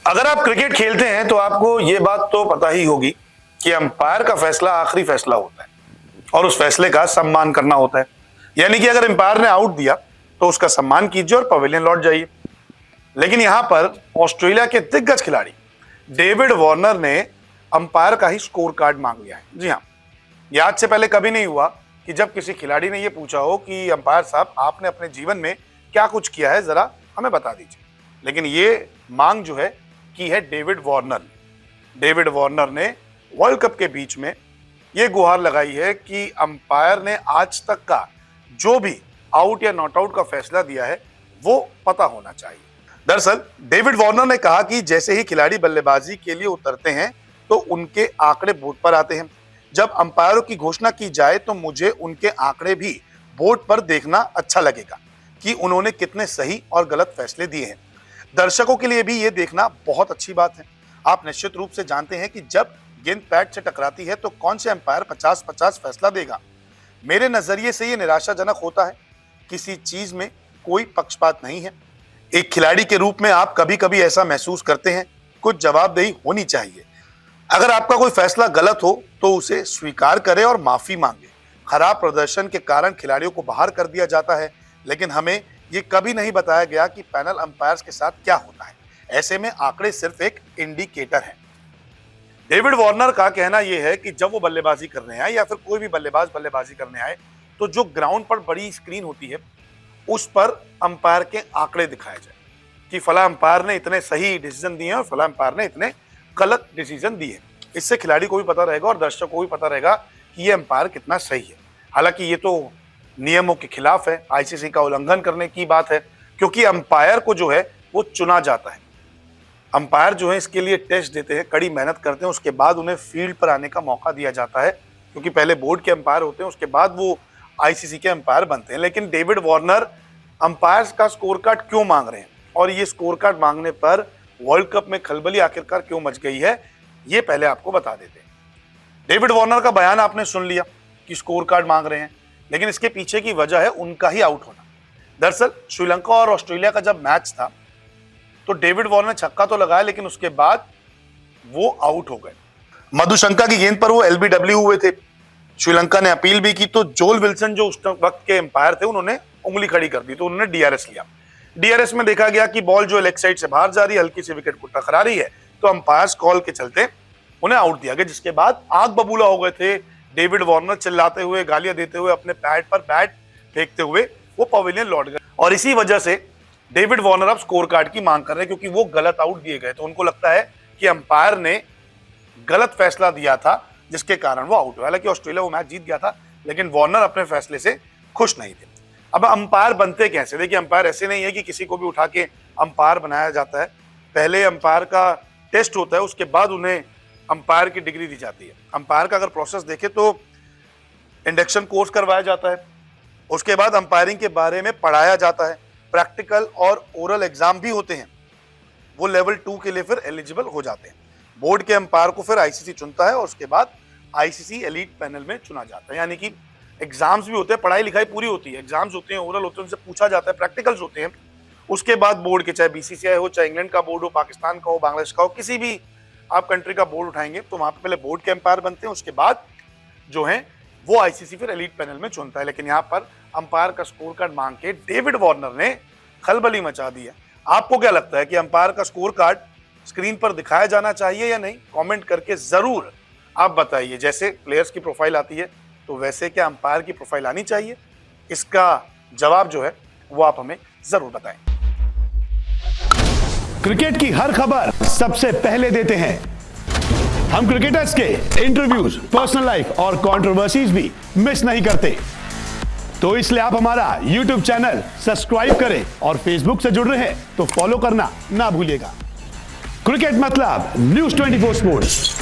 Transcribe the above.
अगर आप क्रिकेट खेलते हैं तो आपको ये बात तो पता ही होगी कि अंपायर का फैसला आखिरी फैसला होता है और उस फैसले का सम्मान करना होता है। यानी कि अगर अंपायर ने आउट दिया तो उसका सम्मान कीजिए और पवेलियन लौट जाइए। लेकिन यहां पर ऑस्ट्रेलिया के दिग्गज खिलाड़ी डेविड वार्नर ने अंपायर का ही स्कोर कार्ड मांग लिया है। जी हाँ, यह आज से पहले कभी नहीं हुआ कि जब किसी खिलाड़ी ने यह पूछा हो कि अंपायर साहब आपने अपने जीवन में क्या कुछ किया है, जरा हमें बता दीजिए। लेकिन ये मांग जो है की है डेविड वार्नर ने वर्ल्ड कप के बीच में यह गुहार लगाई है कि अंपायर ने आज तक का जो भी आउट या नॉट आउट का फैसला दिया है वो पता होना चाहिए। दरअसल डेविड वार्नर ने कहा कि जैसे ही खिलाड़ी बल्लेबाजी के लिए उतरते हैं तो उनके आंकड़े बोर्ड पर आते हैं। जब अंपायरों की घोषणा की जाए तो मुझे उनके आंकड़े भी बोर्ड पर देखना अच्छा लगेगा कि उन्होंने कितने सही और गलत फैसले दिए हैं। दर्शकों के लिए भी ये देखना बहुत अच्छी बात है। आप निश्चित रूप से जानते हैं कि जब गेंद पैड से टकराती है तो कौन से अंपायर 50-50 फैसला देगा। मेरे नजरिए से ये निराशाजनक होता है। किसी चीज में कोई पक्षपात नहीं है। एक खिलाड़ी के रूप में आप कभी कभी ऐसा महसूस करते हैं, कुछ जवाबदेही होनी चाहिए। अगर आपका कोई फैसला गलत हो तो उसे स्वीकार करें और माफी मांगे। खराब प्रदर्शन के कारण खिलाड़ियों को बाहर कर दिया जाता है, लेकिन हमें ये कभी नहीं बताया गया कि पैनल अंपायर्स के साथ क्या होता है। ऐसे में आंकड़े सिर्फ एक इंडिकेटर हैं। डेविड वार्नर का कहना यह है कि जब वो बल्लेबाजी करने आए या फिर कोई भी बल्लेबाज बल्लेबाजी करने आए तो जो ग्राउंड पर बड़ी स्क्रीन होती है उस पर अंपायर के आंकड़े दिखाए जाए कि फला अंपायर ने इतने सही डिसीजन दिए और फला अंपायर ने इतने गलत डिसीजन दिए। इससे खिलाड़ी को भी पता रहेगा और दर्शकों को भी पता रहेगा कि ये अंपायर कितना सही है। हालांकि ये तो नियमों के खिलाफ है, आईसीसी का उल्लंघन करने की बात है, क्योंकि अंपायर को जो है वो चुना जाता है। अंपायर जो है इसके लिए टेस्ट देते हैं, कड़ी मेहनत करते हैं, उसके बाद उन्हें फील्ड पर आने का मौका दिया जाता है, क्योंकि पहले बोर्ड के अंपायर होते हैं, उसके बाद वो आईसीसी के अंपायर बनते हैं। लेकिन डेविड वार्नर अंपायर्स का स्कोर कार्ड क्यों मांग रहे हैं और ये स्कोर कार्ड मांगने पर वर्ल्ड कप में खलबली आखिरकार क्यों मच गई है, ये पहले आपको बता देते हैं। डेविड वार्नर का बयान आपने सुन लिया कि स्कोर कार्ड मांग रहे हैं, लेकिन इसके पीछे की वजह है उनका ही आउट होना। दरअसल श्रीलंका और ऑस्ट्रेलिया का जब मैच था तो डेविड वार्नर ने छक्का तो लगाया, लेकिन उसके बाद वो आउट हो गए। मधुशंका की गेंद पर वो एलबीडब्ल्यू हुए थे। श्रीलंका ने अपील भी की तो जोल विल्सन जो उस वक्त के एम्पायर थे उन्होंने उंगली खड़ी कर दी, तो उन्होंने डीआरएस लिया। डीआरएस में देखा गया कि बॉल जो लेग साइड से बाहर जा रही है, हल्की सी विकेट को टकरा रही है, तो अंपायर्स कॉल के चलते उन्हें आउट दिया गया, जिसके बाद आग बबूला हो गए थे। डेविड वार्नर चिल्लाते हुए, गालियां देते हुए, अपने पैड पर बैट फेंकते हुए वो पवेलियन लौट गए। और इसी वजह से डेविड वार्नर अब स्कोर कार्ड की मांग कर रहे हैं, क्योंकि वो गलत आउट दिए गए। तो उनको लगता है कि अंपायर ने गलत फैसला दिया था जिसके कारण वो आउट हुआ। हालांकि ऑस्ट्रेलिया वो मैच जीत गया था, लेकिन वार्नर अपने फैसले से खुश नहीं थे। अब अंपायर बनते कैसे? देखिए, अंपायर ऐसे नहीं है कि किसी को भी उठा के अंपायर बनाया जाता है। पहले अंपायर का टेस्ट होता है, उसके बाद उन्हें अंपायर की डिग्री दी जाती है। अंपायर का अगर प्रोसेस देखे तो इंडक्शन कोर्स करवाया जाता है, उसके बाद अंपायरिंग के बारे में पढ़ाया जाता है, प्रैक्टिकल और ओरल एग्जाम भी होते हैं। वो लेवल 2 के लिए फिर एलिजिबल हो जाते हैं। बोर्ड के अंपायर को फिर आईसीसी चुनता है और उसके बाद आईसीसी एलीट पैनल में चुना जाता है। यानी कि एग्जाम्स भी होते हैं, पढ़ाई लिखाई पूरी होती है, एग्जाम्स होते हैं, ओरल होते हैं, उनसे पूछा जाता है, प्रैक्टिकल्स होते हैं। उसके बाद बोर्ड के, चाहे बीसीसीआई हो, चाहे इंग्लैंड का बोर्ड हो, पाकिस्तान का हो, बांग्लादेश का हो, किसी भी आप कंट्री का बोर्ड उठाएंगे तो वहां पे पहले बोर्ड के अंपायर बनते हैं, उसके बाद जो है वो आईसीसी फिर एलीट पैनल में चुनता है। लेकिन यहाँ पर अंपायर का स्कोर कार्ड मांग के डेविड वार्नर ने खलबली मचा दी है। आपको क्या लगता है कि अंपायर का स्कोर कार्ड स्क्रीन पर दिखाया जाना चाहिए या नहीं? कमेंट करके जरूर आप बताइए। जैसे प्लेयर्स की प्रोफाइल आती है तो वैसे क्या अंपायर की प्रोफाइल आनी चाहिए? इसका जवाब जो है वो आप हमें जरूर बताएं। क्रिकेट की हर खबर सबसे पहले देते हैं हम। क्रिकेटर्स के इंटरव्यूज, पर्सनल लाइफ और कंट्रोवर्सीज भी मिस नहीं करते, तो इसलिए आप हमारा YouTube चैनल सब्सक्राइब करें और Facebook से जुड़ रहे हैं तो फॉलो करना ना भूलिएगा। क्रिकेट मतलब न्यूज़ 24 स्पोर्ट्स।